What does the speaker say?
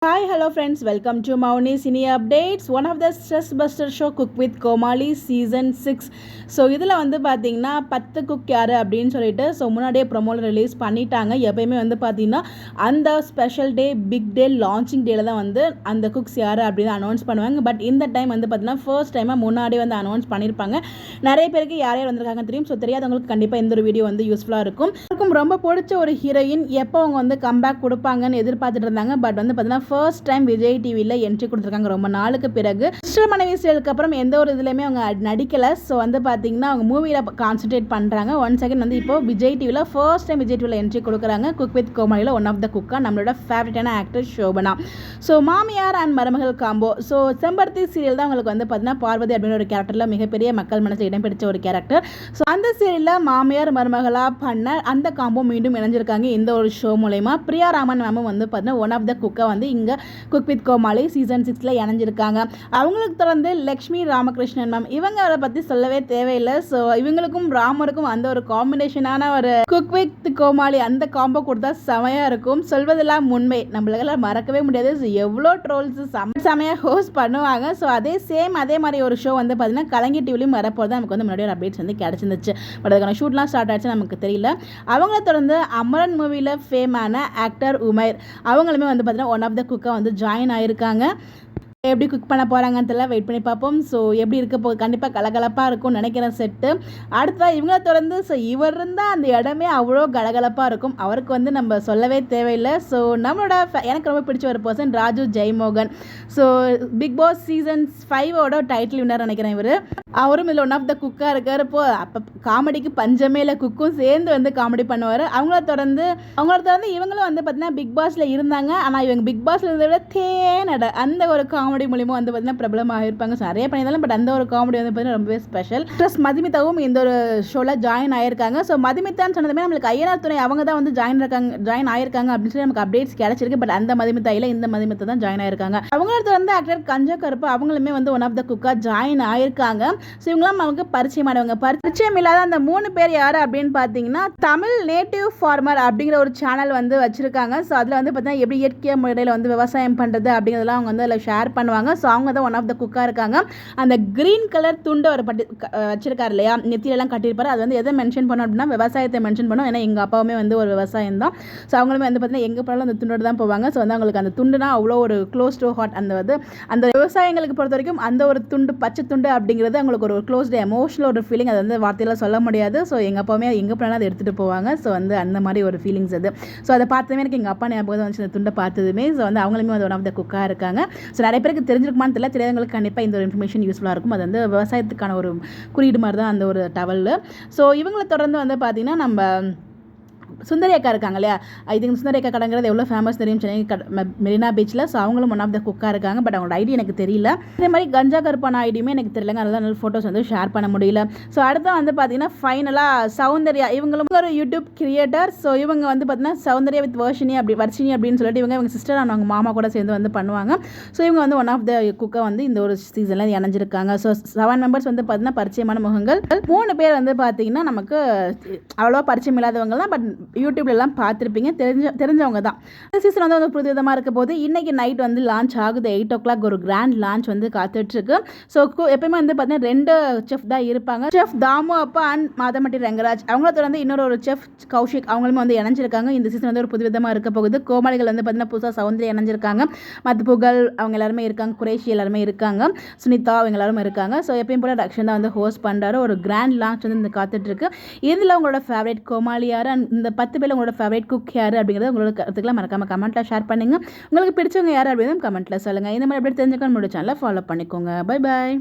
Hi, hello friends. Welcome to Mauni Cine Updates. One of the stress buster show Cook with Komali season 6. So இதில் வந்து பார்த்தீங்கன்னா 10 cook யார் அப்படின்னு சொல்லிட்டு so முன்னாடியே ப்ரொமோவில் ரிலீஸ் பண்ணிட்டாங்க. எப்பயுமே வந்து பார்த்தீங்கன்னா அந்த special day big day launching டேல தான் வந்து அந்த குக்ஸ் யார் அப்படின்னு அனௌன்ஸ் பண்ணுவாங்க. பட் இந்த டைம் வந்து பார்த்தீங்கன்னா ஃபர்ஸ்ட் டைமாக முன்னாடியே வந்து அனௌன்ஸ் பண்ணியிருப்பாங்க. நிறைய பேருக்கு யார் யார் வந்திருக்காங்க தெரியும். ஸோ தெரியாதவங்களுக்கு கண்டிப்பாக இந்த ஒரு வீடியோ வந்து யூஸ்ஃபுல்லாக இருக்கும். ரொம்ப பிடிச்ச ஒரு ஹீரோயின் எப்போ அவங்க வந்து கம்பேக் கொடுப்பாங்கன்னு எதிர்பார்த்துட்டு இருந்தாங்க. பட் வந்து பார்த்தீங்கன்னா ஃபர்ஸ்ட் டைம் விஜய் டிவியில் என்ட்ரி கொடுத்துருக்காங்க ரொம்ப நாளுக்கு பிறகு. சிஸ்டர் மனைவி சீரியலுக்கு அப்புறம் எந்த ஒரு இதுலையுமே அவங்க நடிக்கலை. ஸோ வந்து பார்த்தீங்கன்னா அவங்க மூவியில் கான்சன்ட்ரேட் பண்ணுறாங்க. ஒன் செகண்ட் வந்து இப்போ விஜய் டிவியில் ஃபர்ஸ்ட் டைம் விஜய் டிவியில் என்ட்ரி கொடுக்குறாங்க. குக் வித் கோமாளியில் ஒன் ஆஃப் த குக்கா நம்மளோட ஃபேவரட்டான ஆக்டர் ஷோபனா. ஸோ மாமியார் அண்ட் மருமகள் காம்போ. ஸோ செம்பருத்தி சீரியல் தான் அவங்களுக்கு வந்து பார்த்தீங்கன்னா பார்வதி அப்படின்னு ஒரு கேரக்டரில் மிகப்பெரிய மக்கள் மனசில் இடம் பிடிச்ச ஒரு கேரக்டர். ஸோ அந்த சீரியலில் மாமியார் மருமகளாக பண்ண அந்த காம்போ மீண்டும் இணைஞ்சிருக்காங்க இந்த ஒரு ஷோ மூலயமா. பிரியா ராமன் மேமும் வந்து பார்த்தீங்கன்னா ஒன் ஆஃப் த குக்கை வந்து இங்கே குக் வித் கோமாளி சீசன் 6 இணைஞ்சிருக்காங்க. அவங்களுக்கு தொடர்ந்து லக்ஷ்மி ராமகிருஷ்ணன் மேம், இவங்க அதை பற்றி சொல்லவே தேவையில்லை. ஸோ இவங்களுக்கும் ராமருக்கும் அந்த ஒரு காம்பினேஷனான ஒரு குக் வித் கோமாளி அந்த காம்போ கொடுத்தா செமையாக இருக்கும். சொல்வதெல்லாம் உண்மை, நம்மளால மறக்கவே முடியாது. ஸோ எவ்வளோ ட்ரோல்ஸ் செமையாக ஹோஸ்ட் பண்ணுவாங்க. ஸோ அதே மாதிரி ஒரு ஷோ வந்து பார்த்தீங்கன்னா கலைஞர் டிவிலையும் வரப்போது நமக்கு வந்து முன்னாடி ஒரு அப்டேட்ஸ் வந்து கிடச்சிருந்துச்சு. பட் அதுக்கான ஷூட்லாம் ஸ்டார்ட் ஆச்சு நமக்கு தெரியல. அவங்கள தொடர்ந்து அமரன் மூவியில் ஃபேமான ஆக்டர் உமைர் அவங்களுமே வந்து பார்த்தீங்கன்னா ஒன் ஆஃப் த குக்கை வந்து ஜாயின் ஆகியிருக்காங்க. எப்படி குக் பண்ண போகிறாங்கன்னு தெரியல, வெயிட் பண்ணி பார்ப்போம். ஸோ எப்படி இருக்க போகுது, கண்டிப்பாக கலகலப்பாக இருக்கும்னு நினைக்கிறேன் செட்டு. அடுத்ததாக இவங்கள தொடர்ந்து ஸோ இவர் இருந்தால் அந்த இடமே அவ்வளோ கலகலப்பாக இருக்கும். அவருக்கு வந்து நம்ம சொல்லவே தேவையில்லை. ஸோ நம்மளோட எனக்கு ரொம்ப பிடிச்ச ஒரு person Raju Jayamohan. So Bigg Boss season 5 title winner நினைக்கிறேன் இவர். அவரும் இதில் ஒன் ஆஃப் த குக்காக இருக்கார். இப்போ அப்போ காமெடிக்கு பஞ்சமே இல்லை, குக்கும் சேர்ந்து வந்து காமெடி பண்ணுவார். அவங்கள தொடர்ந்து இவங்களும் வந்து பார்த்தீங்கன்னா பிக் பாஸில் இருந்தாங்க. ஆனால் இவங்க பிக் பாஸில் இருந்ததை விட தேனட அந்த ஒரு காமெடி மூலியமாக வந்து பார்த்தீங்கன்னா பிரபலமாக இருப்பாங்க. ஸோ நிறைய பண்ணியிருந்தாலும் பட் அந்த ஒரு காமெடி வந்து பார்த்தீங்கன்னா ரொம்பவே ஸ்பெஷல். ப்ளஸ் மதுமிதாவும் இந்த ஒரு ஷோவில் ஜாயின் ஆயிருக்காங்க. ஸோ மதுமிதான்னு சொன்னதுமே நம்மளுக்கு ஐயனார் துணை அவங்க தான் வந்து ஜாயின் ஆயிருக்காங்க அப்படின்னு சொல்லி நமக்கு அப்டேட்ஸ் கிடைச்சிருக்கு. பட் அந்த மதுமிதா இல்லை, இந்த மதுமிதா தான் ஜாயின் ஆயிருக்காங்க. அவங்கள தொடர்ந்து ஆக்டர் கஞ்சா கருப்பு அவங்களுமே வந்து ஒன் ஆஃப் த குக்கா ஜாயின் ஆயிருக்காங்க. ஸோ இவங்களாம் அவங்க பரிச்சயமானவங்க. பரிச்சயம் இல்லாத அந்த 3 பேர் யார் அப்படின்னு பார்த்தீங்கன்னா தமிழ் நேட்டிவ் ஃபார்மர் அப்படிங்கிற ஒரு சேனல் வந்து வச்சிருக்காங்க. ஸோ அதில் வந்து பார்த்தீங்கன்னா எப்படி இயற்கை முறையில் வந்து விவசாயம் பண்ணுறது அப்படிங்கிறதெல்லாம் அவங்க வந்து அதில் ஷேர் பண்ணுவாங்க. ஸோ அவங்க தான் ஒன் ஆஃப் த குக்காக இருக்காங்க. அந்த கிரீன் கலர் துண்டு அவர் வச்சிருக்காரு இல்லையா, நெத்தியிலெல்லாம் கட்டியிருப்பாரு. அது வந்து எதை மென்ஷன் பண்ணோம் அப்படின்னா விவசாயத்தை மென்ஷன் பண்ணோம். ஏன்னா எங்கள் அப்பாவுமே வந்து ஒரு விவசாயம் தான். ஸோ அவங்களுமே வந்து பார்த்தீங்கன்னா எங்கே போனாலும் அந்த துண்டோடு தான் போவாங்க. ஸோ வந்து அவங்களுக்கு அந்த துண்டுனா அவ்வளோ ஒரு க்ளோஸ் டு ஹார்ட். அந்த விவசாயங்களுக்கு பொறுத்த வரைக்கும் அந்த ஒரு துண்டு பச்சை துண்டு அப்படிங்கிறது அவங்களுக்கு ஒரு க்ளோஸ்டு எமோஷனல் ஒரு ஃபீலிங். அது வந்து வார்த்தையில் சொல்ல முடியாது. ஸோ எங்கள் அப்பாவுமே எங்கே போனாலும் அதை எடுத்துகிட்டு போவாங்க. ஸோ வந்து அந்த மாதிரி ஒரு ஃபீலிங்ஸ் அது. ஸோ அதை பார்த்ததுமே எனக்கு எங்கள் அப்பா ஞாபகம் வந்துச்சு அந்த துண்டை பார்த்ததுமே. ஸோ வந்து அவங்களுமே வந்து ஒன் ஆஃப் த குக்காக இருக்காங்க. ஸோ நிறைய பேருக்கு தெரிஞ்சிருக்குமான்னு தெரியல, தெரியாதவங்களுக்கு கண்டிப்பாக இந்த ஒரு இன்ஃபர்மேஷன் யூஸ்ஃபுல்லாக இருக்கும். அது வந்து விவசாயத்துக்கான ஒரு குறியீடு மாதிரி தான் அந்த ஒரு டவல். ஸோ இவங்களை தொடர்ந்து வந்து பார்த்திங்கன்னா நம்ம சுந்தரி அக்கா இருக்காங்க இல்லையா, ஐ திங்க் சுந்தரி அக்கா கடைங்கிறது எவ்வளோ ஃபேமஸ் தெரியும் சென்னை மெரினா பீச்சில். ஸோ அவங்களும் ஒன் ஆஃப் த குக்காக இருக்காங்க. பட் அவங்களோட ஐடி எனக்கு தெரியல. இதே மாதிரி கஞ்சா கருப்பான ஐடியுமே எனக்கு தெரியலங்க. அதெல்லாம் நல்ல ஃபோட்டோஸ் வந்து ஷேர் பண்ண முடியல. ஸோ அடுத்து வந்து பார்த்தீங்கன்னா ஃபைனலாக சௌந்தர்யா, இவங்களும் ஒரு யூடியூப் கிரியேட்டர். ஸோ இவங்க வந்து பார்த்தீங்கன்னா சௌந்தர்யா வித் வர்ஷினி அப்படின்னு சொல்லிட்டு இவங்க சிஸ்டர் அவங்க மாமா கூட சேர்ந்து வந்து பண்ணுவாங்க. ஸோ இவங்க வந்து ஒன் ஆஃப் த குக்கை வந்து இந்த ஒரு சீசனில் இணைஞ்சிருக்காங்க. ஸோ 7 மெம்பர்ஸ் வந்து பார்த்தீங்கன்னா பரிச்சயமான முகங்கள். 3 பேர் வந்து பார்த்தீங்கன்னா நமக்கு அவ்வளோவா பரிச்சயம் இல்லாதவங்க தான். பட் யூடியூப்லலாம் பார்த்துருப்பீங்க, தெரிஞ்சவங்க தான். இந்த சீசன் வந்து ஒரு புது விதமாக இருக்க போது இன்றைக்கி நைட் வந்து லான்ச் ஆகுது. 8 o'clock ஒரு கிராண்ட் லான்ச் வந்து காத்துட்ருக்கு. ஸோ எப்பயுமே வந்து பார்த்தீங்கன்னா 2 செஃப் தான் இருப்பாங்க. செஃப் தாமு அப்பா அண்ட் மாதமட்டி ரங்கராஜ். அவங்கள தொடர்ந்து இன்னொரு செஃப் கௌஷிக் அவங்களுமே வந்து இணைஞ்சிருக்காங்க. இந்த சீசன் வந்து ஒரு புது விதமாக இருக்க போகுது. கோமாளிகள் வந்து பார்த்தீங்கன்னா புதுசாக சௌந்தர்யா இணைஞ்சிருக்காங்க. மற்ற புகழ் அவங்க எல்லாருமே இருக்காங்க. குரேஷி எல்லாருமே இருக்காங்க. சுனிதா அவங்க எல்லாருமே இருக்காங்க. ஸோ எப்பயும் போல ரக்ஷன் தான் வந்து ஹோஸ்ட் பண்ணுறாரு. ஒரு கிராண்ட் லான்ச் வந்து இந்த காத்துட்ருக்கு. இதில் உங்களோட ஃபேவரட் கோமாளி யார், அண்ட் இந்த 10 பேர் உங்களோட ஃபேவரட் குக் யார் அப்படிங்கிறத உங்களோட கருத்துக்களை மறக்காமல் கமெண்ட்டில் ஷேர் பண்ணுங்கள். உங்களுக்கு பிடிச்சவங்க யார் அப்படின்னு கமெண்ட்டில் சொல்லுங்கள். இந்த மாதிரி எப்படி தெரிஞ்சுக்கணும், நம்மளோட சேனலை ஃபாலோ பண்ணிக்கோங்க. Bye bye.